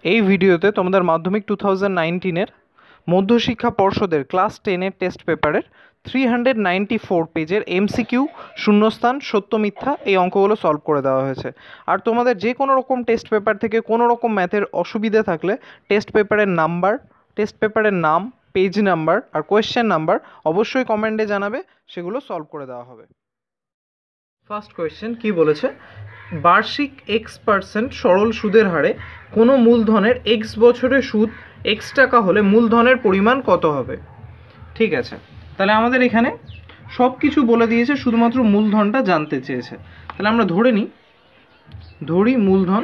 এই ভিডিওতে তোমাদের মাধ্যমিক 2019-এর মধ্যশিক্ষা পর্ষদের ক্লাস 10-এর টেস্ট পেপারের 394 পেজের এমসিকিউ শূন্যস্থান সত্য মিথ্যা এই অঙ্কগুলো সলভ করে দেওয়া হয়েছে। আর তোমাদের যে কোনো রকম টেস্ট পেপার থেকে কোনো রকম ম্যাথের অসুবিধা থাকলে টেস্ট পেপারের নাম্বার, টেস্ট পেপারের নাম, পেজ নাম্বার আর কোয়েশ্চেন নাম্বার অবশ্যই কমেন্টে জানাবে, সেগুলো সলভ করে দেওয়া হবে। ফার্স্ট কোয়েশ্চেন কি বলেছে, বার্ষিক x% সরল সুদের হারে কোনো মূলধনের x বছরের সুদ x টাকা হলে মূলধনের পরিমাণ কত হবে? ঠিক আছে, তাহলে আমাদের এখানে সব কিছু বলে দিয়েছে, শুধুমাত্র মূলধনটা জানতে চেয়েছে। তাহলে আমরা ধরি মূলধন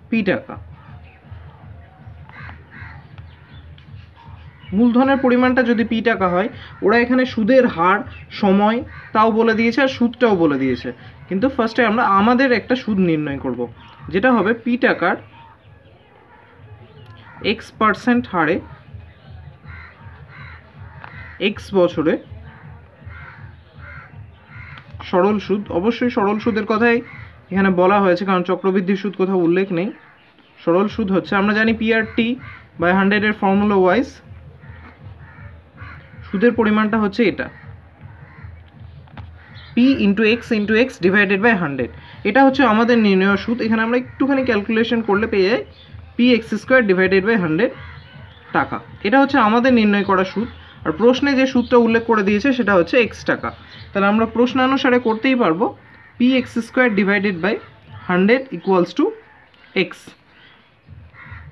p টাকা, মূলধনের পরিমাণটা যদি p টাকা হয়, ওরা এখানে সুদের হার, সময় তাও বলে দিয়েছে আর সুদটাও বলে দিয়েছে। কিন্তু ফার্স্টে আমরা আমাদের একটা সুদ নির্ণয় করব, যেটা হবে p টাকার x% হারে x বছরে সরল সুদ। অবশ্যই সরল সুদের কথাই এখানে বলা হয়েছে, কারণ চক্রবৃদ্ধি সুদ কোথাও উল্লেখ নেই। সরল সুদ হচ্ছে, আমরা জানি PRT/100 এর ফর্মুলা ওয়াইজ সুদের পরিমাণটা হচ্ছে এটা, p × x ডিভাইডেড বাই 100। এটা হচ্ছে আমাদের নির্ণয় সুদ। এখানে আমরা একটুখানি ক্যালকুলেশন করলে পেয়ে যাই px² ডিভাইডেড বাই 100 টাকা। এটা হচ্ছে আমাদের নির্ণয় করা সুদ। আর প্রশ্নে যে সুদটা উল্লেখ করে দিয়েছে সেটা হচ্ছে x টাকা। তাহলে আমরা প্রশ্নানুসারে করতেই পারবো px² ডিভাইডেড বাই 100 = x।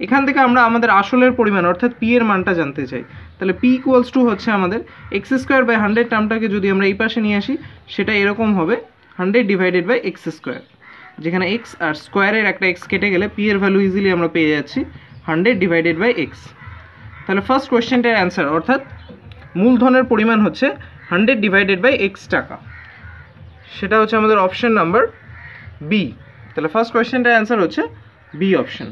এখান থেকে আমরা আমাদের আসলের পরিমাণ অর্থাৎ p এর মানটা জানতে চাই। তাহলে p = হচ্ছে আমাদের x²/100 টার্মটাকে যদি আমরা এই পাশে নিয়ে আসি, সেটা এরকম হবে 100 ডিভাইডেড বাই x², যেখানে x আর স্কোয়ারের একটা x কেটে গেলে p এর ভ্যালু ইজিলি আমরা পেয়ে যাচ্ছি 100 ডিভাইডেড বাই x। তাহলে ফার্স্ট কোয়েশ্চেনটার অ্যান্সার অর্থাৎ মূলধনের পরিমাণ হচ্ছে 100 ডিভাইডেড বাই x টাকা, সেটা হচ্ছে আমাদের অপশন নাম্বার বি। তাহলে ফার্স্ট কোয়েশ্চেনটার অ্যান্সার হচ্ছে বি অপশন।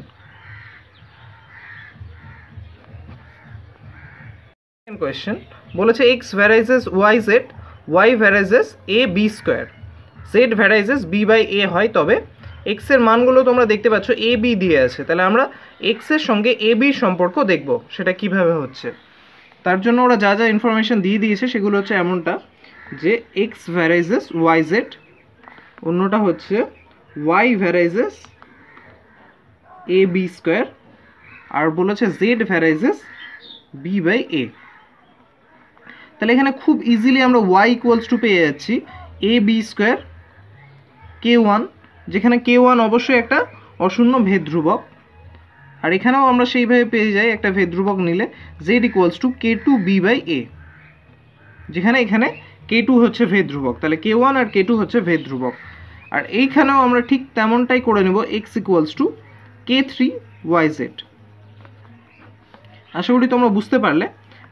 সেকেন্ড কোয়েশ্চেন বলেছে x ভ্যারাইজেস yz, y ভ্যারাইজেস ab², z ভ্যারাইজেস b/a হয়, তবে x এর মানগুলো তোমরা দেখতে পাচ্ছ a b দিয়ে আছে। তাহলে আমরা x এর সঙ্গে a b সম্পর্ক দেখব, সেটা কিভাবে হচ্ছে। তার জন্য ওরা যা যা ইনফরমেশন দিয়ে দিয়েছে সেগুলো হচ্ছে এমনটা, যে x ভ্যারাইজেস yz, অন্যটা হচ্ছে y ভ্যারাইজেস ab², আর বলেছে z ভ্যারাইজেস b/a। তাহলে এখানে খুব ইজিলি আমরা y = পেয়ে যাচ্ছি ab² k1, যেখানে k1 অবশ্যই একটা অশূন্য ভেদ ধ্রুবক, আর এখানেও আমরা সেইভাবে পেয়ে যাই একটা ভেদ ধ্রুবক নিলে z = k2 b/a, যেখানে এখানে k2 হচ্ছে ভেদ ধ্রুবক। তাহলে k1 আর k2 হচ্ছে ভেদ ধ্রুবক। আর এইখানেও আমরা ঠিক তেমনটাই করে নেব, x = k3 yz। আশা করি তোমরা বুঝতে পারলে।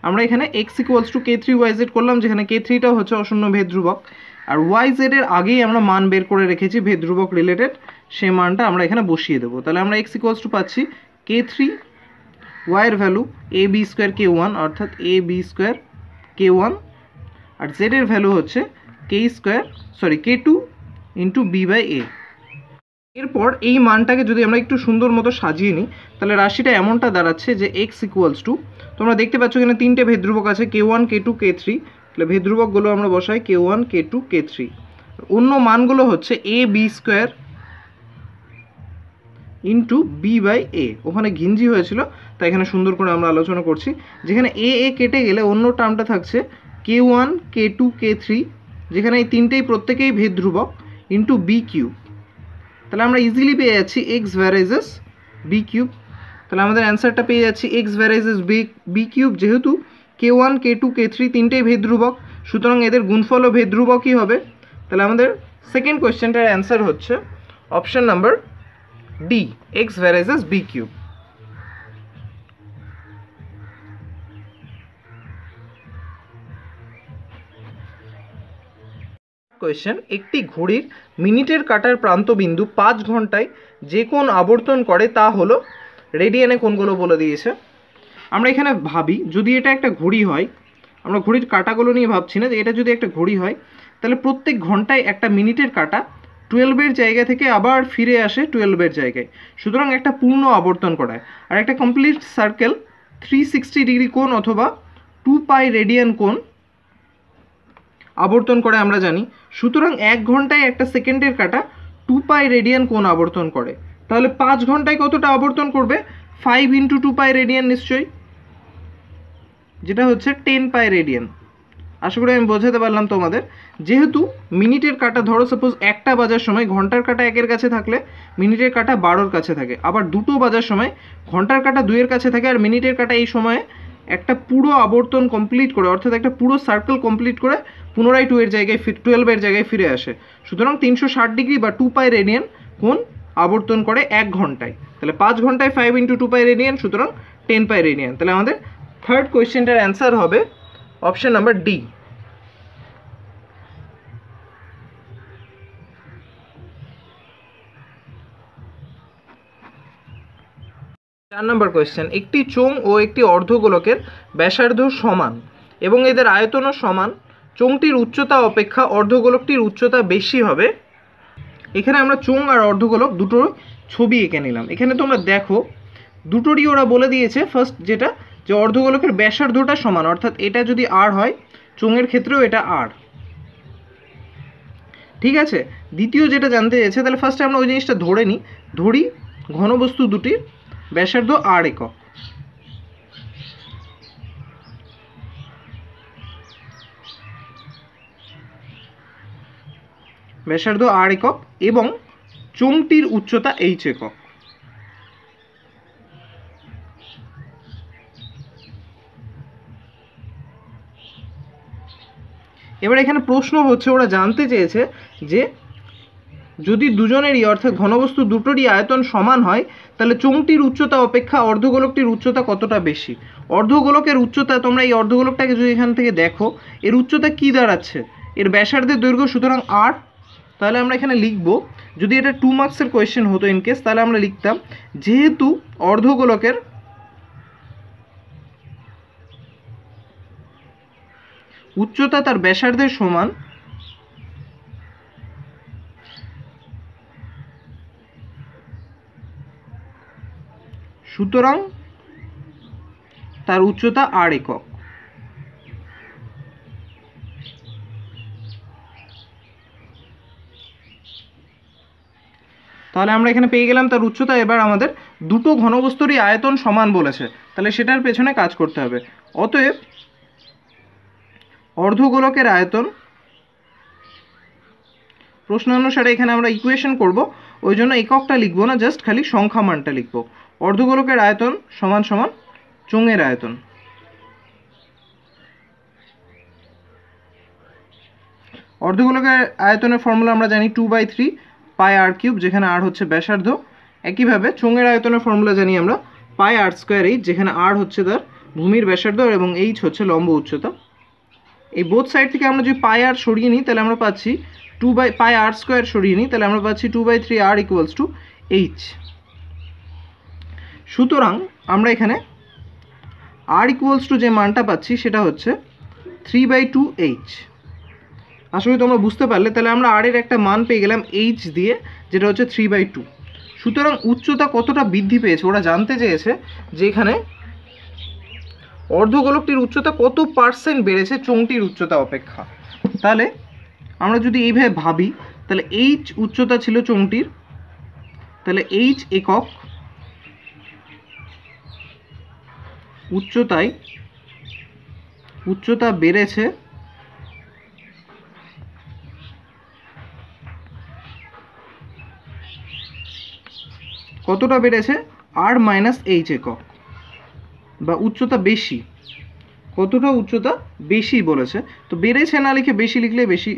আমরা এখানে x = k3 yz করলাম, যেখানে k3টাও হচ্ছে অশূন্য ভেদ ধ্রুবক, আর yz এর আগেই আমরা মান বের করে রেখেছি ভেদ ধ্রুবক রিলেটেড, সেই মানটা আমরা এখানে বসিয়ে দেবো। তাহলে আমরা x = পাচ্ছি k3, y এর ভ্যালু ab² k1 অর্থাৎ ab² k1, আর z এর ভ্যালু হচ্ছে k2 × b/a। এরপর এই মানটাকে যদি আমরা একটু সুন্দর মতো সাজিয়ে নিই, তাহলে রাশিটা এমনটা দাঁড়াচ্ছে যে x = তোমরা দেখতে পাচ্ছ এখানে তিনটে ভেদ ধ্রুবক আছে, k1 k2 k3। তাহলে ভেদ ধ্রুবকগুলো আমরা বসাই k1 k2 k3। অন্য মানগুলো হচ্ছে ab² × b/a। ওখানে ঘিঞ্জি হয়েছিল, তাই এখানে সুন্দর করে আমরা আলোচনা করছি। যেখানে a কেটে গেলে অন্য টার্মটা থাকছে k1 k2 k3, যেখানে এই তিনটেই প্রত্যেকেই ভেদ ধ্রুবক × b³। তাহলে আমরা ইজিলি পেয়ে যাচ্ছি x ভ্যারাইজেস b³। তাহলে আমাদের অ্যান্সারটা পেয়ে যাচ্ছি x ভ্যারাইজেস b³, যেহেতু k1 k2 k3 তিনটেই ভেদ ধ্রুবক, সুতরাং এদের গুণফলও ভেদ ধ্রুবকই হবে। তাহলে আমাদের সেকেন্ড কোয়েশ্চেনটার অ্যান্সার হচ্ছে option number D, x ভ্যারাইজেস b³। Question, একটি ঘড়ির মিনিটের কাঁটার প্রান্তবিন্দু 5 ঘন্টায় যে কোণ আবর্তন করে তা হলো, রেডিয়ানে কোণগুলো বলে দিয়েছে। আমরা এখানে ভাবি, যদি এটা একটা ঘড়ি হয়, আমরা ঘড়ির কাঁটাগুলো নিয়ে ভাবছি না, যে এটা যদি একটা ঘড়ি হয়, তাহলে প্রত্যেক ঘন্টায় একটা মিনিটের কাঁটা 12-এর জায়গা থেকে আবার ফিরে আসে 12-এর জায়গায়, সুতরাং একটা পূর্ণ আবর্তন করায়। আর একটা কমপ্লিট সার্কেল 360 ডিগ্রি কোণ অথবা 2π রেডিয়ান কোণ আবর্তন করে আমরা জানি। সুতরাং 1 ঘন্টায় একটা সেকেন্ডের কাটা 2π রেডিয়ান কোণ আবর্তন করে। তাহলে 5 ঘন্টায় কতটা আবর্তন করবে? 5 × 2π রেডিয়ান নিশ্চয়ই, যেটা হচ্ছে 10π রেডিয়ান। আশা করি আমি বোঝাতে পারলাম তোমাদের। যেহেতু মিনিটের কাটা ধরো সাপোজ 1টা বাজার সময় ঘন্টার কাটা 1-এর কাছে থাকলে মিনিটের কাটা 12-এর কাছে থাকে, আবার 2টো বাজার সময় ঘন্টার কাটা 2-এর কাছে থাকে আর মিনিটের কাটা এই সময়ে একটা পুরো আবর্তন কমপ্লিট করে, অর্থাৎ একটা পুরো সার্কেল কমপ্লিট করে পুনরায় 12-এর জায়গায় ফিরে আসে। সুতরাং 360 ডিগ্রি বা 2π রেডিয়ান কোণ আবর্তন করে 1 ঘন্টায়। তাহলে 5 ঘন্টায় 5 × 2π রেডিয়ান, সুতরাং 10π রেডিয়ান। তাহলে আমাদের থার্ড কোয়েশ্চেনটার অ্যান্সার হবে অপশন নাম্বার ডি। 4 নম্বর কোয়েশ্চেন, একটি চোঙ ও একটি অর্ধগোলকের ব্যাসার্ধ সমান এবং এদের আয়তনও সমান, চোঙটির উচ্চতা অপেক্ষা অর্ধগোলকটির উচ্চতা বেশি হবে। এখানে আমরা চোঙ আর অর্ধগোলক দুটোর ছবি এঁকে নিলাম। এখানে তোমরা দেখো দুটোরই ওরা বলে দিয়েছে ফার্স্ট যেটা, যে অর্ধগোলকের ব্যাসার্ধটা সমান, অর্থাৎ এটা যদি আর হয় চোঙের ক্ষেত্রেও এটা আর, ঠিক আছে। দ্বিতীয় যেটা জানতে চেয়েছে, তাহলে ফার্স্টে আমরা ওই জিনিসটা ধরি ঘনবস্তু দুটির ব্যাসার্ধ আর একক। ব্যাসার্ধ আর একক এবং চোঙটির উচ্চতা এইচ একক। এবার এখানে প্রশ্ন হচ্ছে, ওরা জানতে চেয়েছে যে যদি দুজনেরই অর্থাৎ ঘনবস্তু দুটোরই আয়তন সমান হয় তাহলে চোঙটির উচ্চতা অপেক্ষা অর্ধগোলকটির উচ্চতা কতটা বেশি। অর্ধগোলকের উচ্চতা, তোমরা এই অর্ধগোলকটাকে যদি এখান থেকে দেখো এর উচ্চতা কি দাঁড়াচ্ছে, এর ব্যাসার্ধের দৈর্ঘ্য, সুতরাং আর। তাহলে আমরা এখানে লিখব, যদি এটা 2 মার্কসের কোয়েশ্চেন হতো ইনকেস, তাহলে আমরা লিখতাম যেহেতু অর্ধগোলকের উচ্চতা তার ব্যাসার্ধের সমান, সুতরাং তার উচ্চতা আর একক। তাহলে আমরা এখানে পেয়ে গেলাম তার উচ্চতা। এবার আমাদের দুটো ঘনবস্তুরই আয়তন সমান বলেছে, তাহলে সেটার পেছনে কাজ করতে হবে। অতএব অর্ধগোলকের আয়তন, প্রশ্ন অনুসারে এখানে আমরা ইকুয়েশন করব, ওই জন্য এককটা লিখবো না, জাস্ট খালি সংখ্যা মানটা লিখবো। অর্ধগোলকের আয়তন সমান সমান চোঙের আয়তন। অর্ধগোলকের আয়তনের ফর্মুলা আমরা জানি 2/3 πr3, যেখানে আর হচ্ছে ব্যাসার্ধ। একইভাবে চোঙের আয়তনের ফর্মুলা জানি আমরা πr²h, যেখানে আর হচ্ছে তার ভূমির ব্যাসার্ধ এবং এইচ হচ্ছে লম্ব উচ্চতা। এই বোথ সাইড থেকে আমরা যদি πr সরিয়ে নিই তাহলে আমরা পাচ্ছি πr² সরিয়ে নিই তাহলে আমরা পাচ্ছি 2/3r = h। সুতরাং আমরা এখানে r = যে মানটা পাচ্ছি সেটা হচ্ছে 3/2h। আসলে তোমরা বুঝতে পারলে, তাহলে আমরা r এর একটা মান পেয়ে গেলাম h দিয়ে, যেটা হচ্ছে 3/2। সুতরাং উচ্চতা কতটা বৃদ্ধি পেয়েছে ওরা জানতে চেয়েছে, যে এখানে অর্ধগোলকটির উচ্চতা কত % বেড়েছে চোঙটির উচ্চতা অপেক্ষা। তাহলে আমরা যদি এইভাবে ভাবি, তাহলে h উচ্চতা ছিল চোঙটির, তাহলে h একক উচ্চতা বেড়েছে কতটা বেড়েছে, r - h একক, বা উচ্চতা বেশি। কতটা উচ্চতা বেশি বলেছে, তো বেড়েছে না লিখে বেশি লিখলে বেশি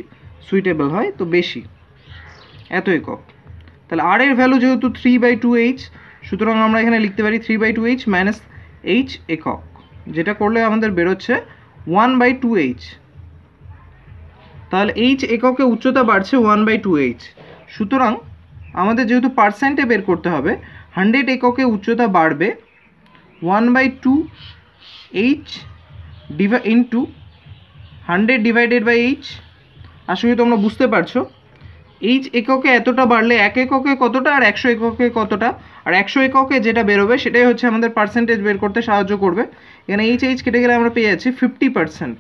সুইটেবল হয়, তো বেশি এত একক। তাহলে r এর ভ্যালু যেহেতু 3/2h, সুতরাং আমরা এখানে লিখতে পারি 3/2h - h একক, যেটা করলে আমাদের বেরোচ্ছে 1/2h। তাহলে h এককে উচ্চতা বাড়ছে 1/2h। সুতরাং আমাদের যেহেতু পার্সেন্টে বের করতে হবে, 100 এককে উচ্চতা বাড়বে 1/2h ইন্টু 100 / h। আসলে তোমরা বুঝতে পারছো এইচ এককে এতটা বাড়লে 1 এককে কতটা আর 100 এককে কতটা, আর 100 এককে যেটা বেরোবে সেটাই হচ্ছে আমাদের পার্সেন্টেজ বের করতে সাহায্য করবে। এখানে এইচ কেটে গেলে আমরা পেয়ে যাচ্ছি 50%।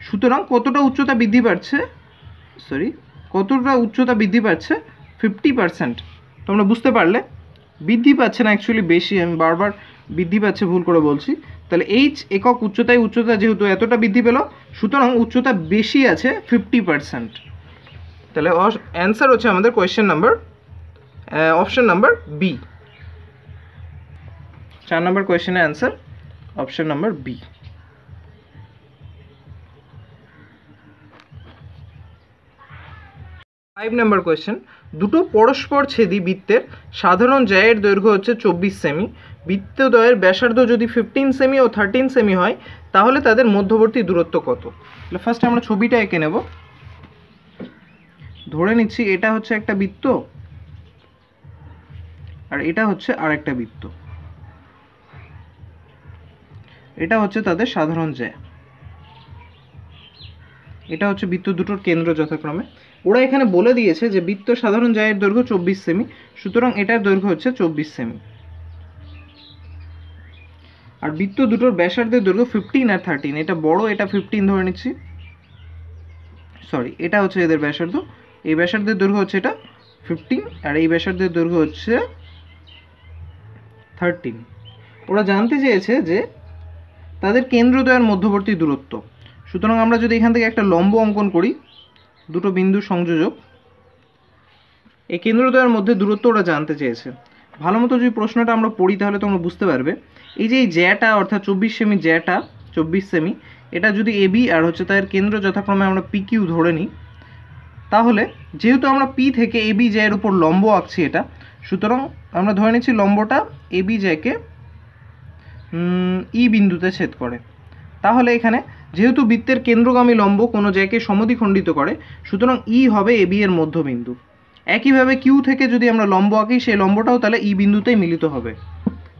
সুতরাং কতটা উচ্চতা বৃদ্ধি পাচ্ছে, কতটা উচ্চতা বৃদ্ধি পাচ্ছে 50%। তোমরা বুঝতে পারলে বৃদ্ধি পাচ্ছে না, অ্যাকচুয়ালি বেশি, আমি বারবার বৃদ্ধি পাচ্ছে ভুল করে বলছি। তাহলে এইচ একক উচ্চতা যেহেতু এতটা বৃদ্ধি পেল, সুতরাং উচ্চতা বেশি আছে 50%। তাহলে অ্যান্সার হচ্ছে আমাদের অপশন নাম্বার বি। 4 নম্বর কোয়েশ্চেনের অ্যান্সার অপশন নাম্বার বি। 5 নম্বর কোয়েশ্চেন, দুটো পরস্পর ছেদি বৃত্তের সাধারণ জ্যায়ের দৈর্ঘ্য হচ্ছে 24 সেমি। বৃত্তদ্বয়ের ব্যাসার্ধ যদি 15 সেমি ও 13 সেমি হয়, তাহলে তাদের মধ্যবর্তী দূরত্ব কত? তাহলে ফার্স্ট আমরা ছবিটা এঁকে নেব। ধরে নিচ্ছি এটা হচ্ছে একটা বৃত্ত আর এটা হচ্ছে আরেকটা বৃত্ত, এটা হচ্ছে তাদের সাধারণ জ্যা, এটা হচ্ছে বৃত্ত দুটোর কেন্দ্র যথাক্রমে। ওরা এখানে বলে দিয়েছে যে বৃত্ত সাধারণ জ্যায়ের দৈর্ঘ্য 24 সেমি, সুতরাং এটার দৈর্ঘ্য হচ্ছে 24 সেমি। আর বৃত্ত দুটোর ব্যাসার্ধের দৈর্ঘ্য 15 আর 13, এটা বড়, এটা 15 ধরে নিচ্ছি, এটা হচ্ছে এদের ব্যাসার্ধ, এই ব্যাসার্ধের দৈর্ঘ্য হচ্ছে এটা 15 আর এই ব্যাসার্ধের দৈর্ঘ্য হচ্ছে 13। ওরা জানতে চেয়েছে যে তাদের কেন্দ্রদ্বয়ের মধ্যবর্তী দূরত্ব। সুতরাং আমরা যদি এখান থেকে একটা লম্ব অঙ্কন করি, দুটো বিন্দু সংযোজক, এই কেন্দ্রদ্বয়ের মধ্যে দূরত্ব ওরা জানতে চেয়েছে। ভালো মতো যদি প্রশ্নটা আমরা পড়ি তাহলে তোমরা বুঝতে পারবে। এই যে এই জ্যাটা অর্থাৎ 24 সেমি জ্যাটা 24 সেমি, এটা যদি এবি আর হচ্ছে তাদের কেন্দ্র যথাক্রমে আমরা পি কিউ ধরে নিই, তাহলে যেহেতু আমরা পি থেকে এবি জ্যায়ের উপর লম্ব আঁকছি এটা, সুতরাং আমরা ধরে নিচ্ছি লম্বটা এবি জ্যাকে ই বিন্দুতে ছেদ করে। তাহলে এখানে যেহেতু বৃত্তের কেন্দ্রগামী লম্ব কোনো জ্যাকে সমদ্বিখণ্ডিত করে, সুতরাং ই হবে এবি এর মধ্যবিন্দু। একইভাবে কিউ থেকে যদি আমরা লম্ব আঁকি, সেই লম্বটাও তাহলে ই বিন্দুতেই মিলিত হবে।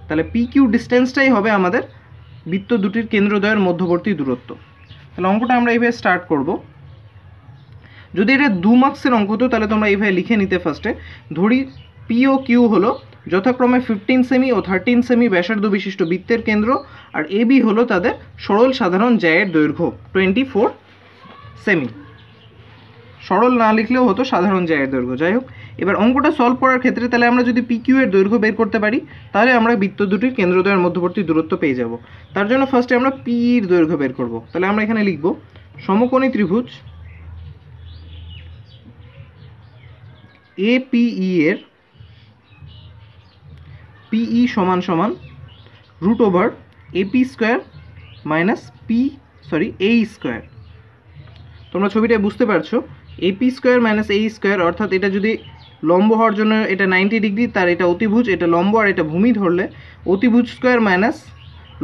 তাহলে পি কিউ ডিস্টেন্সটাই হবে আমাদের বৃত্ত দুটির কেন্দ্রদ্বয়ের মধ্যবর্তী দূরত্ব। তাহলে অঙ্কটা আমরা এইভাবে স্টার্ট করব। যদি এটা 2 মার্কসের অঙ্ক হতো তাহলে তোমরা এইভাবে লিখে নিতে। ফার্স্টে ধরি পি ও কিউ হলো যথাক্রমে 15 সেমি ও 13 সেমি ব্যাসার্ধ বিশিষ্ট বৃত্তের কেন্দ্র, আর এবি হলো তাদের সরল সাধারণ জ্যায়ের দৈর্ঘ্য 24 সেমি। সরল না লিখলেও হতো, সাধারণ জ্যায়ের দৈর্ঘ্য। যাই হোক, এবার অঙ্কটা সলভ করার ক্ষেত্রে তাহলে আমরা যদি পি কিউ এর দৈর্ঘ্য বের করতে পারি, তাহলে আমরা বৃত্ত দুটির কেন্দ্রদ্বয়ের মধ্যবর্তী দূরত্ব পেয়ে যাব। তার জন্য ফার্স্টে আমরা পি এর দৈর্ঘ্য বের করব। তাহলে আমরা এখানে লিখব সমকোণী ত্রিভুজ এপিই এর পিই সমান সমান √ এপি স্কোয়ার মাইনাস এই স্কোয়ার। তোমরা ছবিটা বুঝতে পারছো, এপি স্কোয়ার মাইনাস এই স্কোয়ার, অর্থাৎ এটা যদি লম্ব হওয়ার জন্য এটা 90 ডিগ্রি, তার এটা অতিভুজ, এটা লম্ব আর এটা ভূমি ধরলে অতিভুজ স্কোয়ার মাইনাস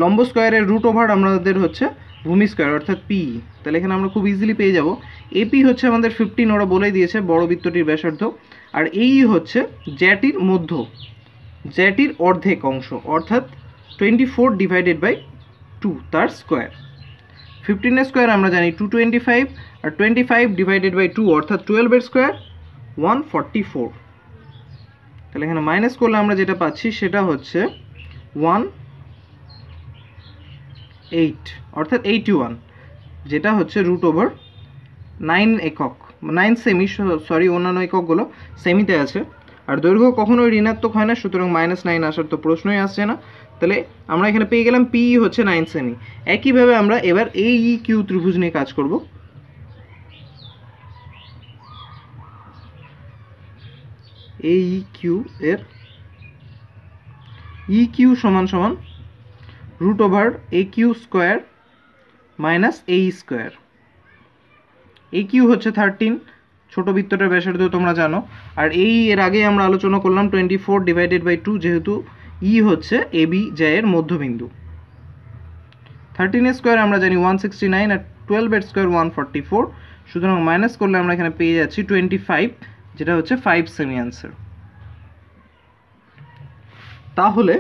লম্ব স্কোয়ারের √ আমাদের হচ্ছে ভূমি স্কোয়ার অর্থাৎ পি। তাহলে এখানে আমরা খুব ইজিলি পেয়ে যাব এপি হচ্ছে আমাদের 15, ওরা বলেই দিয়েছে বড় বৃত্তটির ব্যাসার্ধ, আর এই হচ্ছে জ্যাটির অর্ধেক অংশ অর্থাৎ 24/2 তার স্কোয়ার। 15 এর স্কোয়ার আমরা জানি 225, আর 25/2 অর্থাৎ 12 এর স্কোয়ার 144। তাহলে এখানে মাইনাস করলে আমরা যেটা পাচ্ছি সেটা হচ্ছে 18 অর্থাৎ 81, যেটা হচ্ছে √9 একক 9 সেমি, অন্যান্য এককগুলো সেমিতে আছে। আর দৈর্ঘ্য কখনোই ঋণাত্মক হয় না, সুতরাং -9 আসার তো প্রশ্নই আসছে না। তাহলে আমরা এখানে পেয়ে গেলাম পি হচ্ছে 9 সেমি। একইভাবে আমরা এবার এই কিউ ত্রিভুজ নিয়ে কাজ করব। এই কিউ এর কিউ সমান সমান √AQ স্কোয়ার মাইনাস এই স্কোয়ার। এই কিউ হচ্ছে 13, ছোট বৃত্তটার ব্যাসার্ধ তোমরা জানো, আর এর আগে আমরা আলোচনা করলাম 24/2, যেহেতু ই হচ্ছে এবি জ্যায়ের মধ্যবিন্দু। 13 এর স্কোয়ার আমরা জানি 169, আর 12 এর স্কোয়ার 144, সুতরাং মাইনাস করলে আমরা এখানে পেয়ে যাচ্ছি 25, যেটা হচ্ছে 5 সেমি অ্যান্সার। তাহলে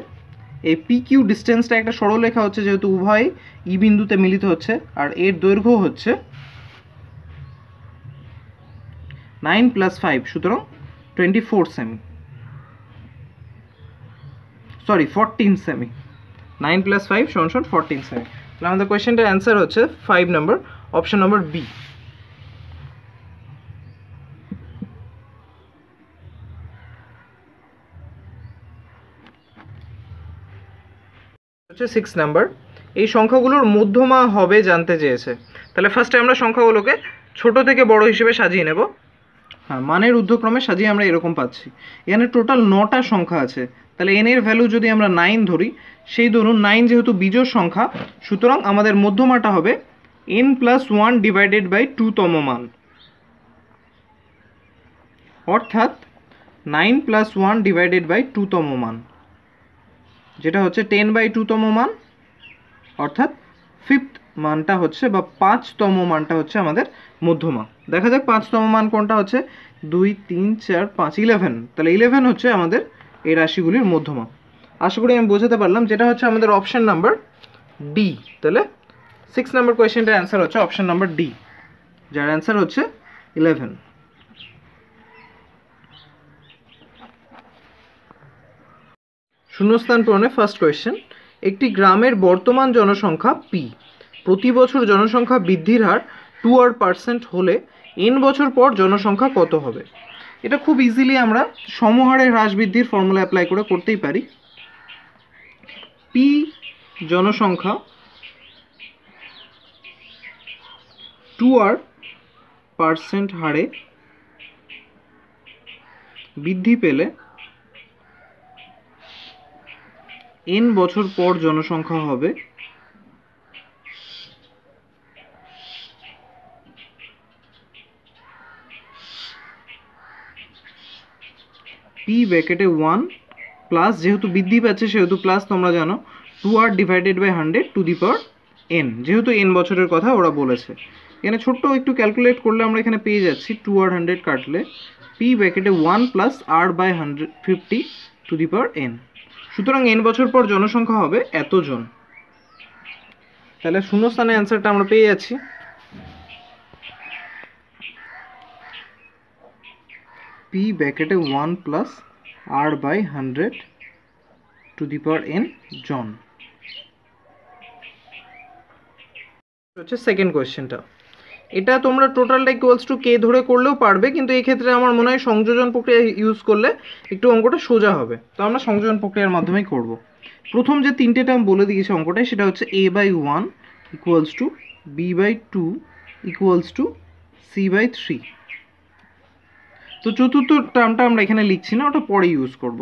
এই পি কিউ ডিস্টেন্সটা একটা সরলরেখা হচ্ছে, যেহেতু উভয় ই বিন্দুতে মিলিত হচ্ছে, আর এর দৈর্ঘ্য হচ্ছে 9 প্লাস 5 সুতরাং 24 সেমি, সরি 14 সেমি। 9 প্লাস 5 সমান 14 সেমি। তাহলে আমাদের কোয়েশ্চেনটার অ্যান্সার হচ্ছে 5 নম্বর, অপশন নম্বর বি। হচ্ছে 6 নাম্বার, এই সংখ্যাগুলোর মধ্যমা হবে জানতে চেয়েছে। তাহলে ফার্স্টে আমরা সংখ্যাগুলোকে ছোট থেকে বড় হিসেবে সাজিয়ে নেব। হ্যাঁ, মানের ঊর্ধ্বক্রমে সাজিয়ে আমরা এরকম পাচ্ছি। এখানে টোটাল 9টা সংখ্যা আছে। তাহলে এন এর ভ্যালু যদি আমরা 9 ধরি, সেই ধরুন 9 যেহেতু বিজোড় সংখ্যা, সুতরাং আমাদের মধ্যমাটা হবে n প্লাস 1 ডিভাইডেড বাই 2তম মান, অর্থাৎ 9 প্লাস 1 ডিভাইডেড বাই 2তম মান, যেটা হচ্ছে 10/2তম মান, অর্থাৎ 5th মানটা হচ্ছে বা 5তম মানটা হচ্ছে আমাদের মধ্যমা। দেখা যাক 5তম মান কোনটা হচ্ছে, 2 3 4 5 11। তাহলে 11 হচ্ছে আমাদের এই রাশিগুলির মধ্যমা। আশা করি আমি বোঝাতে পারলাম, যেটা হচ্ছে আমাদের অপশন নাম্বার ডি। তাহলে 6 নম্বর কোয়েশ্চেনটার অ্যান্সার হচ্ছে অপশন নাম্বার ডি, যার অ্যান্সার হচ্ছে 11। শূন্যস্থান পূরণে ফার্স্ট কোয়েশ্চেন, একটি গ্রামের বর্তমান জনসংখ্যা পি, প্রতি বছর জনসংখ্যা বৃদ্ধির হার 2% হলে n বছর পর জনসংখ্যা কত হবে? এটা খুব ইজিলি আমরা সমহারে হ্রাস বৃদ্ধির ফর্মুলা অ্যাপ্লাই করে করতেই পারি। পি জনসংখ্যা 2% হারে বৃদ্ধি পেলে n বছর পর জনসংখ্যা হবে p ব্র্যাকেটে 1 প্লাস, যেহেতু বৃদ্ধি পাচ্ছে সেহেতু প্লাস তোমরা জানো, 2r divided by 100 to the power n, যেহেতু n বছরের কথা ওরা বলেছে। এখানে ছোট্ট একটু ক্যালকুলেট করলে আমরা এখানে পেয়ে যাচ্ছি 2r 100 কাটলে p ব্র্যাকেটে 1 plus r by 150 to the power n, সুতরাং n বছর পর জনসংখ্যা হবে এতজন। তাহলে শূন্যস্থানে অ্যান্সারটা আমরা পেয়ে যাচ্ছি p ব্র্যাকেটে 1 plus r by 100 to the power n জন। হচ্ছে সেকেন্ড কোয়েশ্চেনটা, এটা তোমরা টোটালটা ইকুয়ালস টু কে ধরে করলেও পারবে, কিন্তু এই ক্ষেত্রে আমার মনে হয় সংযোজন প্রক্রিয়া ইউজ করলে একটু অঙ্কটা সোজা হবে। তো আমরা সংযোজন প্রক্রিয়ার মাধ্যমেই করব। প্রথম যে তিনটে টার্ম বলে দিয়েছে অঙ্কটায়, সেটা হচ্ছে a/1 equals to b/2 equals to c/3। তো চতুর্থ টার্মটা আমরা এখানে লিখছি না, ওটা পরে ইউজ করব।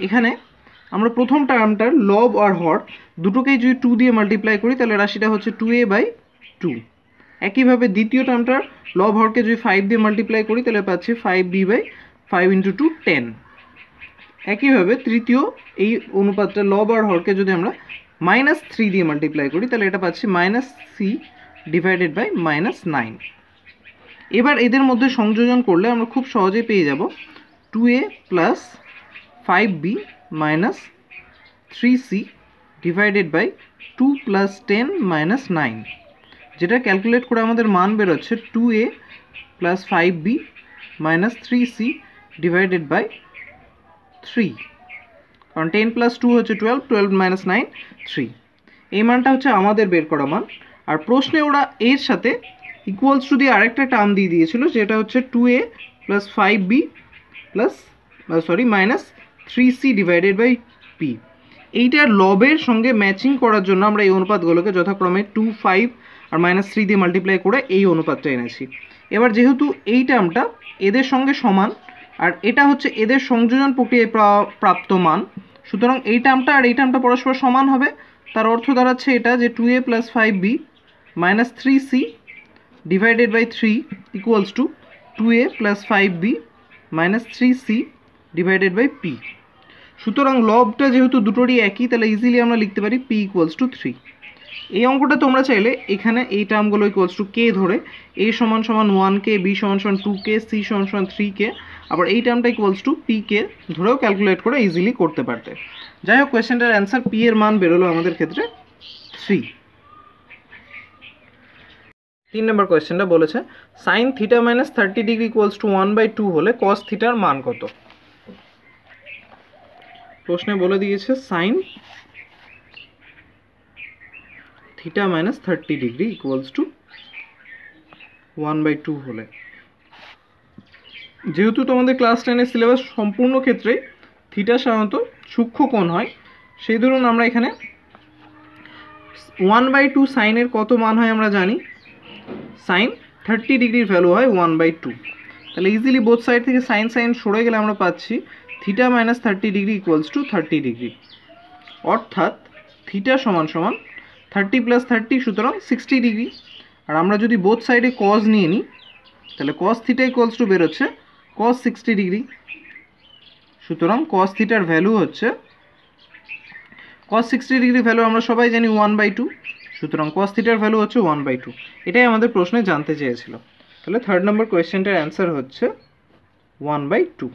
এখানে আমরা প্রথম টার্মটার লব আর হর দুটোকেই যদি 2 দিয়ে মাল্টিপ্লাই করি, তাহলে রাশিটা হচ্ছে 2a/2। একইভাবে দ্বিতীয় টার্মটার লব হরকে যদি 5 দিয়ে মাল্টিপ্লাই করি, তাহলে পাচ্ছি 5b/5 × 2 10। একইভাবে তৃতীয় এই অনুপাতটা লব আর হরকে যদি আমরা -3 দিয়ে মাল্টিপ্লাই করি, তাহলে এটা পাচ্ছি -c ডিভাইডেড বাই -9। এবার এদের মধ্যে সংযোজন করলে আমরা খুব সহজেই পেয়ে যাব 2a plus 5b minus 3c divided by 2 plus 10 minus 9, যেটা ক্যালকুলেট করে আমাদের মান বেরোচ্ছে 2a plus 5b minus 3c divided by 3, কারণ 10 প্লাস 2 হচ্ছে 12, 12 মাইনাস 9 3। এই মানটা হচ্ছে আমাদের বের করা মান। আর প্রশ্নে ওরা এর সাথে ইকুয়ালস টু দিয়ে আরেকটা টার্ম দিয়ে দিয়েছিল, যেটা হচ্ছে 2a plus 5b plus minus 3c divided by p। এইটার লবের সঙ্গে ম্যাচিং করার জন্য আমরা এই অনুপাতগুলোকে যথাক্রমে 2, 5 আর -3 দিয়ে মাল্টিপ্লাই করে এই অনুপাতটা এনেছি। এবার যেহেতু এই টার্মটা এদের সঙ্গে সমান আর এটা হচ্ছে এদের সংযোজন প্রক্রিয়ায় প্রাপ্ত মান, সুতরাং এই টার্মটা আর এই টার্মটা পরস্পর সমান হবে। তার অর্থ দাঁড়াচ্ছে এটা যে 2a plus 5b minus 3c divided by 3 equals to 2a plus 5b minus 3c divided by p। সুতরাং লবটা যেহেতু দুটোরই একই, তাহলে ইজিলি আমরা লিখতে পারি p ইকুয়ালস টু 3। এই অঙ্কটা তোমরা চাইলে এখানে এই টার্মগুলো ইকুয়ালস টু k ধরে a সমান সমান 1k, b সমান সমান 2k, c সমান সমান 3k, আবার এই টার্মটা ইকুয়ালস টু pk ধরেও ক্যালকুলেট করে ইজিলি করতে পারতে। যাই হোক, কোয়েশ্চেনটার অ্যান্সার p এর মান বেরোলো আমাদের ক্ষেত্রে 3। 3 নম্বর কোয়েশ্চেনটা বলেছে sin θ - 30 ডিগ্রি ইকুয়ালস টু 1/2 হলে cos θ এর মান কত। প্রশ্নে বলে দিয়েছে sin θ - 30 ডিগ্রি ইকুয়ালস টু 1/2 হলে, যেহেতু তোমাদের ক্লাস 10 সিলেবাস সম্পূর্ণ ক্ষেত্রে থিটা সাধারণত সূক্ষ্ম কোণ হয়, সেই ধরুন আমরা এখানে 1/2 সাইনের কত মান হয় আমরা জানি, সাইন 30 ডিগ্রির ভ্যালু হয় 1/2। তাহলে ইজিলি বোথ সাইড থেকে সাইন সাইন সরে গেলে আমরা পাচ্ছি theta - 30 degree equals to 30 degree, অর্থাৎ থিটা সমান সমান 30 + 30 সুতরাং 60 ডিগ্রি। আর আমরা যদি বোথ সাইডে কজ নিয়ে নিই তাহলে cos θ ইকুয়ালস টু বেরোচ্ছে cos 60 ডিগ্রি। সুতরাং cos θ এর ভ্যালু হচ্ছে cos 60 ডিগ্রি ভ্যালু আমরা সবাই জানি 1/2, সুতরাং cos θ এর ভ্যালু হচ্ছে 1/2। এটাই আমাদের প্রশ্নে জানতে চেয়েছিল। তাহলে 3rd নম্বর কোয়েশ্চেনটার অ্যান্সার হচ্ছে 1/2।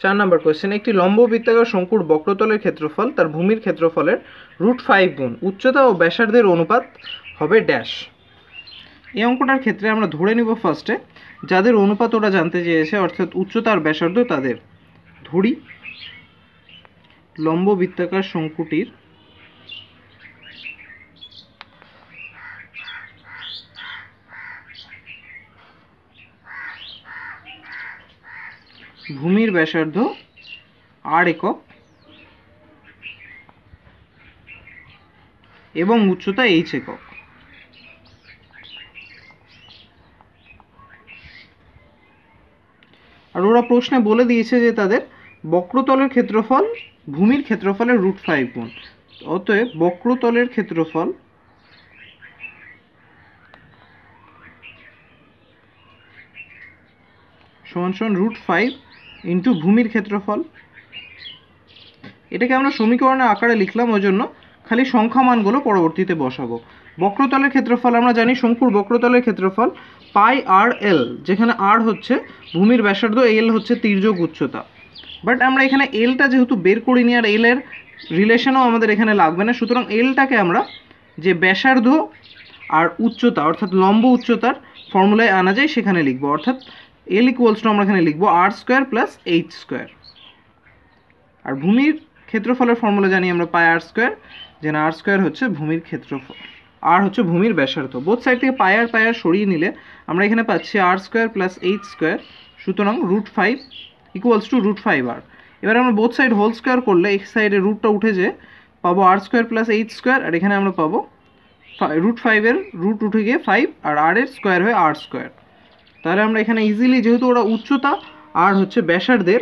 4 নম্বর কোয়েশ্চেন একটি লম্ব বৃত্তাকার শঙ্কুর বক্রতলের ক্ষেত্রফল তার ভূমির ক্ষেত্রফলের √5 গুণ উচ্চতা ও ব্যাসার্ধের অনুপাত হবে ড্যাশ। এই অঙ্কটার ক্ষেত্রে আমরা ধরে নিব ফার্স্টে যাদের অনুপাত ওরা জানতে চেয়েছে, অর্থাৎ উচ্চতা আর ব্যাসার্ধ তাদের। ধরি লম্ব বৃত্তাকার শঙ্কুটির ভূমির ব্যাসার্ধ r একক এবং উচ্চতা h একক। আর ওরা প্রশ্নে বলে দিয়েছে যে তাদের বক্রতলের ক্ষেত্রফল ভূমির ক্ষেত্রফলের √5 গুণ, অতএব বক্রতলের ক্ষেত্রফল সমান সমান √5 ইন্টু ভূমির ক্ষেত্রফল। এটাকে আমরা সমীকরণের আকারে লিখলাম, ওই জন্য খালি সংখ্যা মানগুলো পরবর্তীতে বসাবো। বক্রতলের ক্ষেত্রফল আমরা জানি শঙ্কুর বক্রতলের ক্ষেত্রফল πr/l, যেখানে r হচ্ছে ভূমির ব্যাসার্ধ, l হচ্ছে তির্যক উচ্চতা। বাট আমরা এখানে এলটা যেহেতু বের করিনি আর এল এর রিলেশনও আমাদের এখানে লাগবে না, সুতরাং এলটাকে আমরা যে ব্যাসার্ধ আর উচ্চতা অর্থাৎ লম্ব উচ্চতার ফর্মুলায় আনা যায় সেখানে লিখবো, অর্থাৎ এল ইকুয়ালস টু আমরা এখানে লিখবো r² + h²। আর ভূমির ক্ষেত্রফলের ফর্মুলা জানি আমরা πr², যেন r² হচ্ছে ভূমির ক্ষেত্রফল, আর হচ্ছে ভূমির ব্যাসার্ধ। বোথ সাইড থেকে পায়ার সরিয়ে নিলে আমরা এখানে পাচ্ছি r² + h², সুতরাং √5 ইকুয়ালস টু √5r। এবার আমরা বোথ সাইড হোল স্কোয়ার করলে এক সাইডে রুটটা উঠে যে পাবো r² + h², আর এখানে আমরা পাবো √5 এর রুট উঠে গিয়ে 5 আর r এর স্কোয়ার হয়ে r²। তাহলে আমরা এখানে ইজিলি, যেহেতু ওরা উচ্চতা আর হচ্ছে ব্যাসার্ধের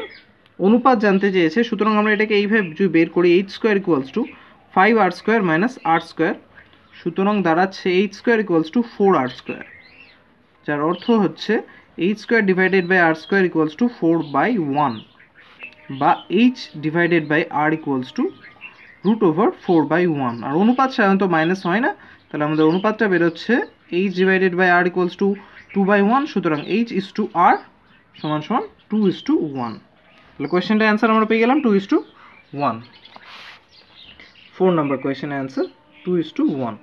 অনুপাত জানতে চেয়েছে, সুতরাং আমরা এটাকে এইভাবে যদি বের করি h² equals to 5r² - r², সুতরাং দাঁড়াচ্ছে h² ইকুয়ালস টু 4r², যার অর্থ হচ্ছে h² / r² ইকুয়ালস টু 4/1, বা h / r ইকুয়ালস টু √4/1। আর অনুপাত সাধারণত মাইনাস হয় না, তাহলে আমাদের অনুপাতটা বেরোচ্ছে h / r ইকুয়ালস টু 2/1, সুতরাং h/r সমান সমান 2:1। তাহলে কোয়েশ্চেনটার অ্যান্সার আমরা পেয়ে গেলাম 2:1। 4 নম্বর কোয়েশ্চেনের অ্যান্সার 2:1।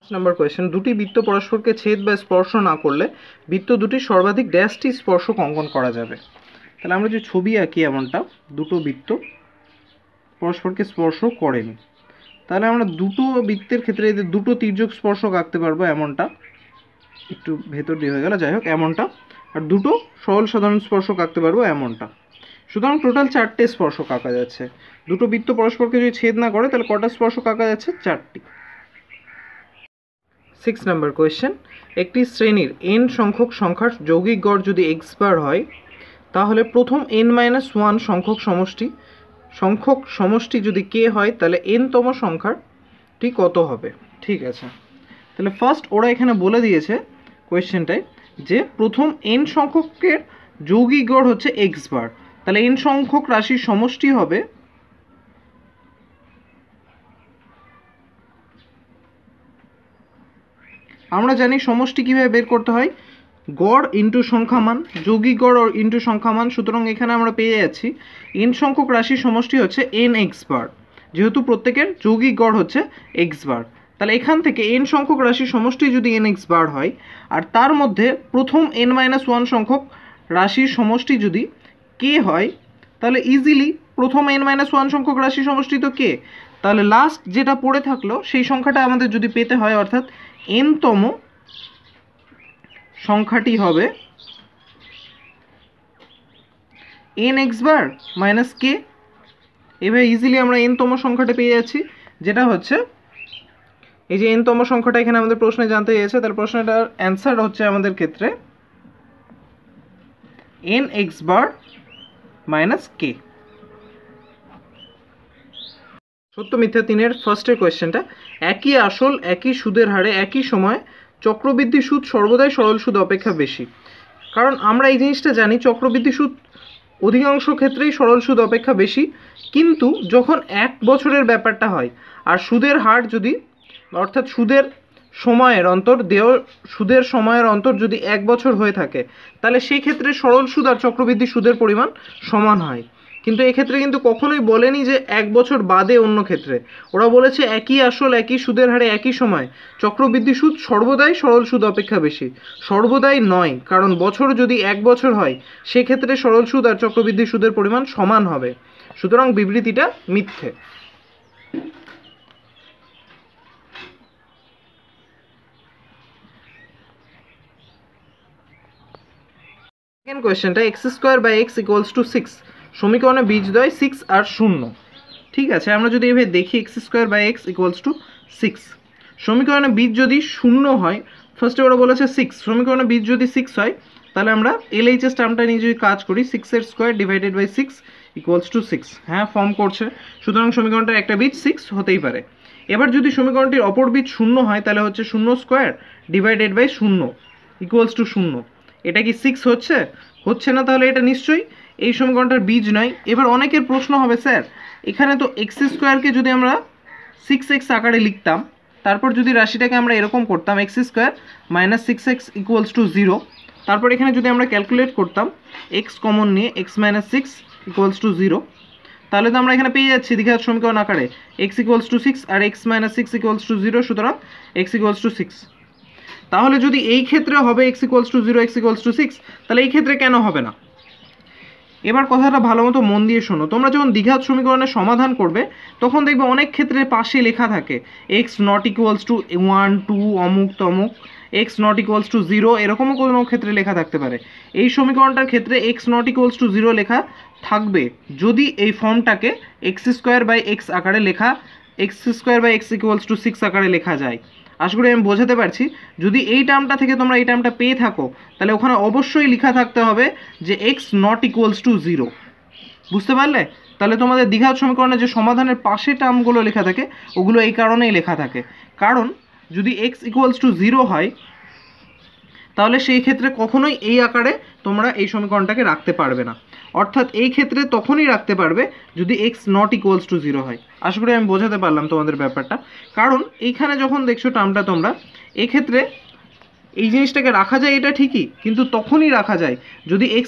নম্বর কোয়েশ্চেন দুটি বৃত্ত পরস্পরকে ছেদ বা স্পর্শ না করলে বৃত্ত দুটির সর্বাধিক ড্যাশটি স্পর্শক অঙ্কন করা যাবে। তাহলে আমরা যে ছবি আঁকি এমনটা, দুটো বৃত্ত পরস্পরকে স্পর্শ করেনি, তাহলে আমরা দুটো বৃত্তের ক্ষেত্রে এদের দুটো তির্যক স্পর্শক আঁকতে পারবো, এমনটা একটু ভেতর দিয়ে হয়ে গেল, যাই হোক এমনটা। আর দুটো সরল সাধারণ স্পর্শক আঁকতে পারবো, এমনটা। সুতরাং টোটাল 4টে স্পর্শক আঁকা যাচ্ছে। দুটো বৃত্ত পরস্পরকে যদি ছেদ না করে তাহলে কটা স্পর্শক আঁকা যাচ্ছে? 4টি। 6 নম্বর কোয়েশ্চেন একটি শ্রেণীর n সংখ্যক সংখ্যার যৌগিক গড় যদি x বার হয় তাহলে প্রথম n-1 সংখ্যক সমষ্টি যদি k হয় তাহলে n-তম সংখ্যাটি কত হবে? ঠিক আছে, তাহলে ফার্স্ট ওরা এখানে বলে দিয়েছে কোয়েশ্চেনটায় যে প্রথম n সংখ্যকের যৌগিক গড় হচ্ছে x বার, তাহলে n সংখ্যক রাশির সমষ্টি হবে আমরা জানি সমষ্টি কিভাবে বের করতে হয়, গড় ইন্টু সংখ্যামান, যৌগিক গড় ইন্টু সংখ্যামান। সুতরাং এখানে আমরা পেয়ে যাচ্ছি n সংখ্যক রাশির সমষ্টি হচ্ছে nx বার, যেহেতু প্রত্যেকের যৌগিক গড় হচ্ছে এক্স বার। তাহলে এখান থেকে n সংখ্যক রাশির সমষ্টি যদি n এক্স বার হয়, আর তার মধ্যে প্রথম n-1 সংখ্যক রাশির সমষ্টি যদি k হয়, তাহলে ইজিলি প্রথম n-1 সংখ্যক রাশির সমষ্টি তো k, তাহলে লাস্ট যেটা পড়ে থাকলো সেই সংখ্যাটা আমাদের যদি পেতে হয়, অর্থাৎ n-তম সংখ্যাটি হবে n এক্স বার মাইনাস কে। এভাবে ইজিলি আমরা n-তম সংখ্যাটা পেয়ে যাচ্ছি, যেটা হচ্ছে এই যে n-তম সংখ্যাটা এখানে আমাদের প্রশ্নে জানতে চেয়েছে, তার প্রশ্নটার অ্যান্সার হচ্ছে আমাদের ক্ষেত্রে n এক্স বার মাইনাস কে। সত্য মিথ্যা 3-এর ফার্স্টের কোয়েশ্চেনটা, একই আসল একই সুদের হারে একই সময় চক্রবৃদ্ধি সুদ সর্বদাই সরল সুদ অপেক্ষা বেশি। কারণ আমরা এই জিনিসটা জানি, চক্রবৃদ্ধি সুদ অধিকাংশ ক্ষেত্রেই সরল সুদ অপেক্ষা বেশি, কিন্তু যখন 1 বছরের ব্যাপারটা হয় আর সুদের হার যদি, অর্থাৎ সুদের সময়ের অন্তর সুদের সময়ের অন্তর যদি 1 বছর হয়ে থাকে, তাহলে সেই ক্ষেত্রে সরল সুদ আর চক্রবৃদ্ধি সুদের পরিমাণ সমান হয়। কিন্তু এক্ষেত্রে কিন্তু কখনোই বলেনি যে 1 বছর বাদে অন্য ক্ষেত্রে, ওরা বলেছে একই আসল একই সুদের হারে একই সময় চক্রবৃদ্ধি সুদ সর্বদাই সরল সুদ অপেক্ষা বেশি। সর্বদাই নয়, কারণ বছর যদি 1 বছর হয় সেক্ষেত্রে সরল সুদ আর চক্রবৃদ্ধি সুদের পরিমাণ সমান হবে। সুতরাং বিবৃতিটা মিথ্যে। সেকেন্ড কোয়েশ্চেনটা, x square by x equals to 6 সমীকরণে বীজদ্বয় 6 আর 0। ঠিক আছে, আমরা যদি এভাবে দেখি x square by x equals to 6, সমীকরণে বীজ যদি 0 হয়, ফার্স্টে ওরা বলেছে 6, সমীকরণে বীজ যদি 6 হয়, তাহলে আমরা LHS টার্মটা নিয়ে যদি কাজ করি, 6 square divided by 6 equals to 6, হ্যাঁ ফর্ম করছে। সুতরাং সমীকরণটার একটা বীজ 6 হতেই পারে। এবার যদি সমীকরণটির অপর বীজ 0 হয়, তাহলে হচ্ছে 0 square divided by 0 equals to 0। এটা কি 6 হচ্ছে? হচ্ছে না, তাহলে এটা নিশ্চয়ই এই সমীকরণটার বীজ নয়। এবার অনেকের প্রশ্ন হবে, স্যার এখানে তো এক্স স্কোয়ারকে যদি আমরা 6x আকারে লিখতাম, তারপর যদি রাশিটাকে আমরা এরকম করতাম x square minus 6x equals to 0, তারপর এখানে যদি আমরা ক্যালকুলেট করতাম এক্স কমন নিয়ে x মাইনাস 6 ইকুয়ালস টু 0, তাহলে তো আমরা এখানে পেয়ে যাচ্ছি দ্বিঘাত সমীকরণ আকারে x ইকুয়ালস টু 6 আর x মাইনাস 6 ইকুয়ালস টু 0, সুতরাং x ইকুয়ালস টু 6। তাহলে যদি এই ক্ষেত্রে হবে x equals to 0, x equals to 6, তাহলে এই ক্ষেত্রে কেন হবে না? এবার কথাটা ভালো মতো মন দিয়ে শোনো। তোমরা যখন দ্বিঘাত সমীকরণের সমাধান করবে, তখন দেখবে অনেক ক্ষেত্রে পাশে লেখা থাকে x নট ইকুয়ালস টু 1, 2 অমুক তমুক, x নট ইকুয়ালস টু 0, এরকমও কোনো ক্ষেত্রে লেখা থাকতে পারে। এই সমীকরণটার ক্ষেত্রে x নট ইকুয়ালস টু 0 লেখা থাকবে যদি এই ফর্মটাকে এক্স স্কোয়ার বাই এক্স আকারে লেখা, x square by x equals to 6 আকারে লেখা যায়। আশা করি আমি বোঝাতে পারছি। যদি এই টার্মটা থেকে তোমরা এই টার্মটা পেয়ে থাকো, তাহলে ওখানে অবশ্যই লেখা থাকতে হবে যে x নট ইকুয়ালস টু 0। বুঝতে পারলে? তাহলে তোমাদের দ্বিঘাত সমীকরণের যে সমাধানের পাশে টার্মগুলো লেখা থাকে, ওগুলো এই কারণেই লেখা থাকে। কারণ যদি x ইকুয়ালস টু 0 হয়, তাহলে সেই ক্ষেত্রে কখনোই এই আকারে তোমরা এই সমীকরণটাকে রাখতে পারবে না। অর্থাৎ এই ক্ষেত্রে তখনই রাখতে পারবে যদি x নট ইকুয়ালস টু 0 হয়। আশা করি আমি বোঝাতে পারলাম তোমাদের ব্যাপারটা। কারণ এইখানে যখন দেখছো টার্মটা তোমরা, এক্ষেত্রে এই জিনিসটাকে রাখা যায়, এটা ঠিকই, কিন্তু তখনই রাখা যায় যদি x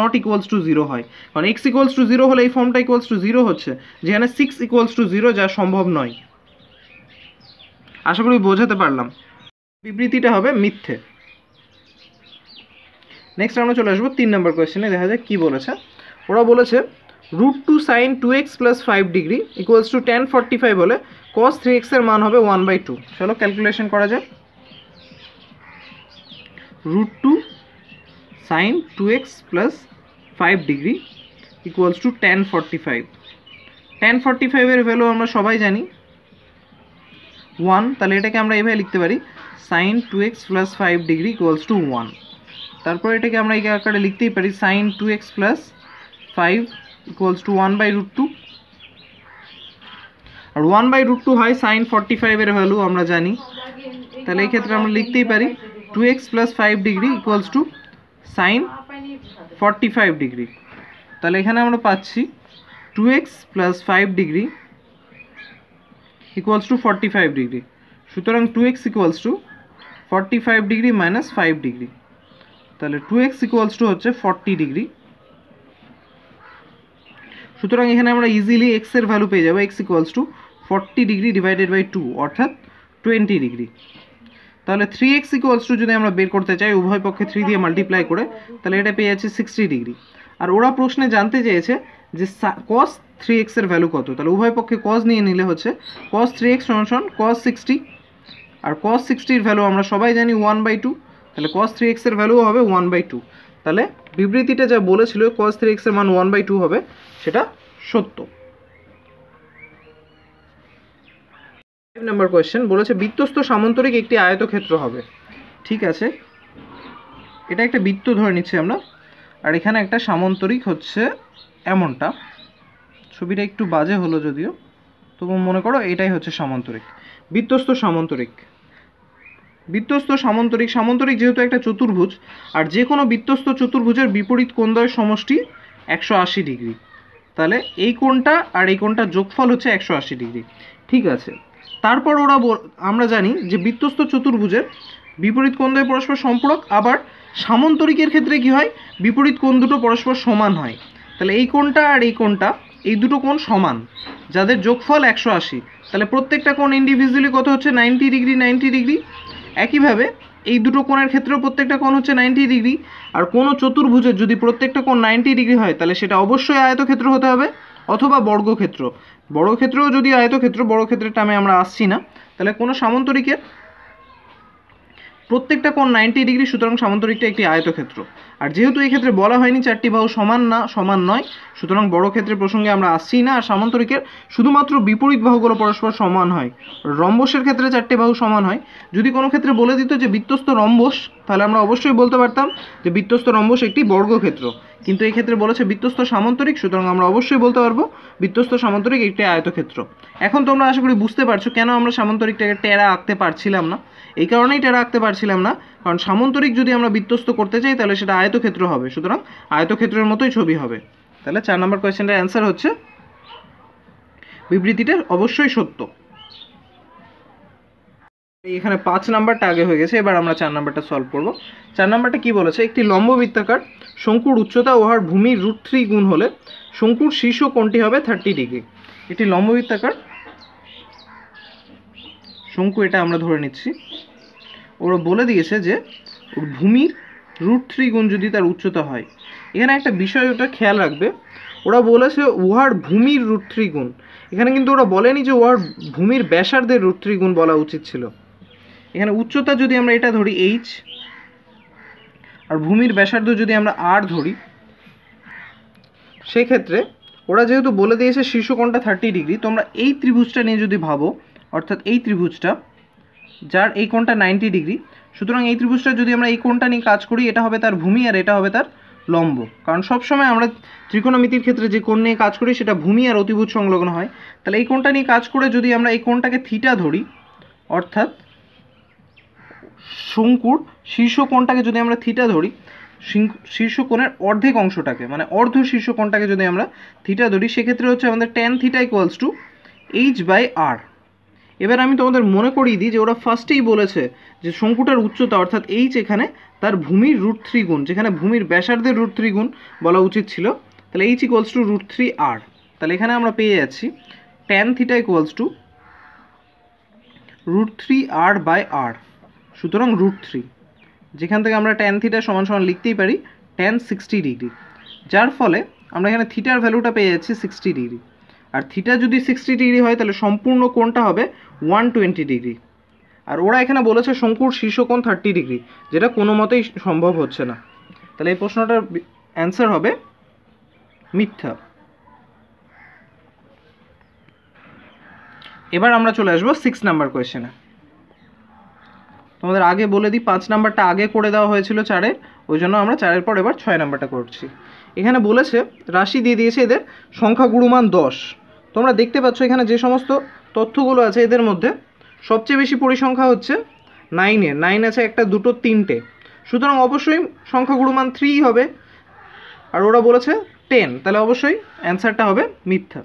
নট ইকুয়ালস টু 0 হয়। কারণ x ইকুয়ালস টু 0 হলে এই ফর্মটা ইকুয়ালস টু 0 হচ্ছে, যেখানে 6 ইকুয়ালস টু 0 যা সম্ভব নয়। আশা করি বোঝাতে পারলাম। বিবৃতিটা হবে মিথ্যে। নেক্সট আমরা চলে আসবো 3 নম্বর কোয়েশ্চেনে। দেখা যাক কি বলেছে। ওরা বলেছে √2 sin 2x plus 5 degree equals to tan 45 হলে cos 3x এর মান হবে 1/2। চলো ক্যালকুলেশন করা যাক। √2 sin 2x plus 5 degree equals to tan 45। tan 45 এর ভ্যালু আমরা সবাই জানি 1, তাহলে এটাকে আমরা এইভাবে লিখতে পারি sin 2x plus 5 degree equals to 1। তারপর এটাকে আমরা এই আকারে লিখতেই পারি sin 2x plus 5 equals to 1/√2। আর 1/√2 হয় sin 45 এর ভ্যালু আমরা জানি, তাহলে এই ক্ষেত্রে আমরা লিখতেই পারি 2x plus 5 degree equals to sin 45 degree. তাহলে এখানে আমরা পাচ্ছি 2x plus 5 degree equals to 45 degree. সুতরাং 2x equals to 45 degree minus 5 degree, তাহলে 2x ইকুয়ালস টু হচ্ছে 40 ডিগ্রি। সুতরাং এখানে আমরা ইজিলি এক্স এর ভ্যালু পেয়ে যাবো x equals to 40 degree divided by 2 অর্থাৎ 20 ডিগ্রি। তাহলে 3x ইকুয়ালস টু যদি আমরা বের করতে চাই উভয় পক্ষে 3 দিয়ে মাল্টিপ্লাই করে, তাহলে এটা পেয়ে যাচ্ছে 60 ডিগ্রি। আর ওরা প্রশ্নে জানতে চেয়েছে যে cos 3x এর ভ্যালু কত, তাহলে উভয় পক্ষে cos নিয়ে নিলে হচ্ছে cos 3x সমান cos 60, আর cos 60 এর ভ্যালু আমরা সবাই জানি 1/2, তাহলে cos 3x এর ভ্যালুও হবে 1/2। তাহলে বিবৃতিটা যা বলেছিল cos 3x এর মান 1/2 হবে সেটা সত্য। 5 নম্বর কোয়েশ্চেন বলেছে বৃত্তস্থ সামান্তরিক একটি আয়তক্ষেত্র হবে। ঠিক আছে, এটা একটা বৃত্ত ধরে নিচ্ছি আমরা, আর এখানে একটা সামান্তরিক হচ্ছে এমনটা। ছবিটা একটু বাজে হলো যদিও, তবু মনে করো এটাই হচ্ছে সামান্তরিক, বৃত্তস্থ সামান্তরিক। বৃত্তস্থ সামান্তরিক, সামান্তরিক যেহেতু একটা চতুর্ভুজ, আর যে কোনো বৃত্তস্থ চতুর্ভুজের বিপরীত কোণদ্বয়ের সমষ্টি 180 ডিগ্রি, তাহলে এই কোণটা আর এই কোণটার যোগফল হচ্ছে 180 ডিগ্রি। ঠিক আছে, তারপর আমরা জানি যে বৃত্তস্থ চতুর্ভুজের বিপরীত কোণদ্বয় পরস্পর সম্পূরক, আবার সামান্তরিকের ক্ষেত্রে কি হয়, বিপরীত কোণ দুটো পরস্পর সমান হয়। তাহলে এই কোণটা আর এই কোণটা, এই দুটো কোণ সমান, যাদের যোগফল 180, তাহলে প্রত্যেকটা কোণ ইন্ডিভিজুয়ালি কত হচ্ছে 90 ডিগ্রি 90 ডিগ্রি। একইভাবে এই দুটো কোণের ক্ষেত্রেও প্রত্যেকটা কোণ হচ্ছে 90 ডিগ্রি। আর কোনো চতুর্ভুজের যদি প্রত্যেকটা কোণ 90 ডিগ্রি হয়, তাহলে সেটা অবশ্যই আয়তক্ষেত্র হতে হবে অথবা বর্গক্ষেত্র। বর্গক্ষেত্রেও যদি আয়তক্ষেত্র, বর্গক্ষেত্রের টামে আমরা আসছি না। তাহলে কোনো সামান্তরিকের প্রত্যেকটা কোণ 90 ডিগ্রি, সুতরাং সামান্তরিকটা একটি আয়তক্ষেত্র। আর যেহেতু এই ক্ষেত্রে বলা হয়নি চারটি বাহু সমান নয়, সুতরাং বর্গক্ষেত্রের প্রসঙ্গে আমরা আসছি না। আর সামান্তরিকের শুধুমাত্র বিপরীত বাহুগুলো পরস্পর সমান হয়। রম্বসের ক্ষেত্রে চারটি বাহু সমান হয়। যদি কোনো ক্ষেত্রে বলে দিত যে বৃত্তস্থ রম্বস, তাহলে আমরা অবশ্যই বলতে পারতাম যে বৃত্তস্থ রম্বস একটি বর্গক্ষেত্র, কিন্তু এই ক্ষেত্রে বলেছে বৃত্তস্থ সামান্তরিক, সুতরাং আমরা অবশ্যই বলতে পারবো বৃত্তস্থ সামান্তরিক একটি আয়তক্ষেত্র। এখন তোমরা আশা করি বুঝতে পারছো কেন আমরা সামান্তরিকটাকে টেরা আঁকতে পারছিলাম না। এই কারণেই টেরা আঁকতে পারছিলাম না, কারণ সামান্তরিক যদি আমরা বৃত্তস্থ করতে চাই তাহলে সেটা আয়তক্ষেত্র হবে, সুতরাং আয়তক্ষেত্রের মতোই ছবি হবে। তাহলে 4 নম্বর কোয়েশ্চেনটার অ্যান্সার হচ্ছে বিবৃতিটা অবশ্যই সত্য। এখানে 5 নাম্বারটা আগে হয়ে গেছে, এবার আমরা 4 নাম্বারটা সলভ করব। 4 নাম্বারটা কি বলেছে, একটি লম্ববৃত্তাকার শঙ্কুর উচ্চতা উহার ভূমির √3 গুণ হলে শঙ্কুর শীর্ষ কোণটি হবে 30 ডিগ্রি। একটি লম্ববৃত্তাকার শঙ্কু, এটা আমরা ধরে নিচ্ছি। ওরা বলে দিয়েছে যে ভূমির √3 গুণ যদি তার উচ্চতা হয়। এখানে একটা বিষয় ওটা খেয়াল রাখবে, ওরা বলেছে উহার ভূমির √3 গুণ। এখানে কিন্তু ওরা বলেনি যে উহার ভূমির ব্যাসার্ধের √3 গুণ বলা উচিত ছিল। এখানে উচ্চতা যদি আমরা এটা ধরি h, আর ভূমির ব্যাসার্ধ যদি আমরা r ধরি, সেক্ষেত্রে ওরা যেহেতু বলে দিয়েছে শীর্ষকোণটা 30 ডিগ্রি, তোমরা এই ত্রিভুজটা নিয়ে যদি ভাবো, অর্থাৎ এই ত্রিভুজটা যার এই কোণটা 90 ডিগ্রি, সুতরাং এই ত্রিভুজটা যদি আমরা এই কোণটা নিয়ে কাজ করি, এটা হবে তার ভূমি আর এটা হবে তার লম্ব। কারণ সবসময় আমরা ত্রিকোণমিতির ক্ষেত্রে যে কোণ নিয়ে কাজ করি সেটা ভূমি আর অতিভুজ সংলগ্ন হয়। তাহলে এই কোণটা নিয়ে কাজ করে যদি আমরা এই কোণটাকে থিটা ধরি, অর্থাৎ শঙ্কুর শীর্ষ কোণটাকে যদি আমরা থিটা ধরি, শীর্ষ কোণের অর্ধেক অংশটাকে মানে অর্ধ শীর্ষ কোণটাকে যদি আমরা থিটা ধরি, সেক্ষেত্রে হচ্ছে আমাদের tan theta equals to h/r। এবার আমি তোমাদের মনে করিয়ে দিই যে ওরা ফার্স্টেই বলেছে যে শঙ্কুটার উচ্চতা অর্থাৎ h এখানে তার ভূমির √3 গুণ, যেখানে ভূমির ব্যাসার্ধের √3 গুণ বলা উচিত ছিল। তাহলে h ইকুয়ালস টু √3r। তাহলে এখানে আমরা পেয়ে যাচ্ছি tan theta equals to √3r/r, সুতরাং √3, যেখান থেকে আমরা tan থিটা সমান সমান লিখতেই পারি tan 60 ডিগ্রি, যার ফলে আমরা এখানে থিটার ভ্যালুটা পেয়ে যাচ্ছি 60 ডিগ্রি। আর থিটা যদি 60 ডিগ্রি হয় তাহলে সম্পূর্ণ কোণটা হবে 120 ডিগ্রি। আর ওরা এখানে বলেছে শঙ্কুর শীর্ষকোণ 30 ডিগ্রি, যেটা কোনো মতেই সম্ভব হচ্ছে না। তাহলে এই প্রশ্নটার অ্যান্সার হবে মিথ্যা। এবার আমরা চলে আসবো 6 নাম্বার কোয়েশ্চেনে। তোমাদের আগে বলে দিই 5 নাম্বারটা আগে করে দেওয়া হয়েছিল 4-এর, ওই জন্য আমরা 4-এর পর এবার 6 নাম্বারটা করছি। এখানে বলেছে রাশি দিয়ে দিয়েছে এদের সংখ্যা গুণমান 10। তোমরা দেখতে পাচ্ছ এখানে যে সমস্ত তথ্যগুলো আছে এদের মধ্যে সবচেয়ে বেশি পরিসংখ্যা হচ্ছে 9-এর। 9 আছে 1, 2, 3টে, সুতরাং অবশ্যই সংখ্যা গুণমান 3 হবে। আর ওরা বলেছে 10, তাহলে অবশ্যই অ্যান্সারটা হবে মিথ্যা।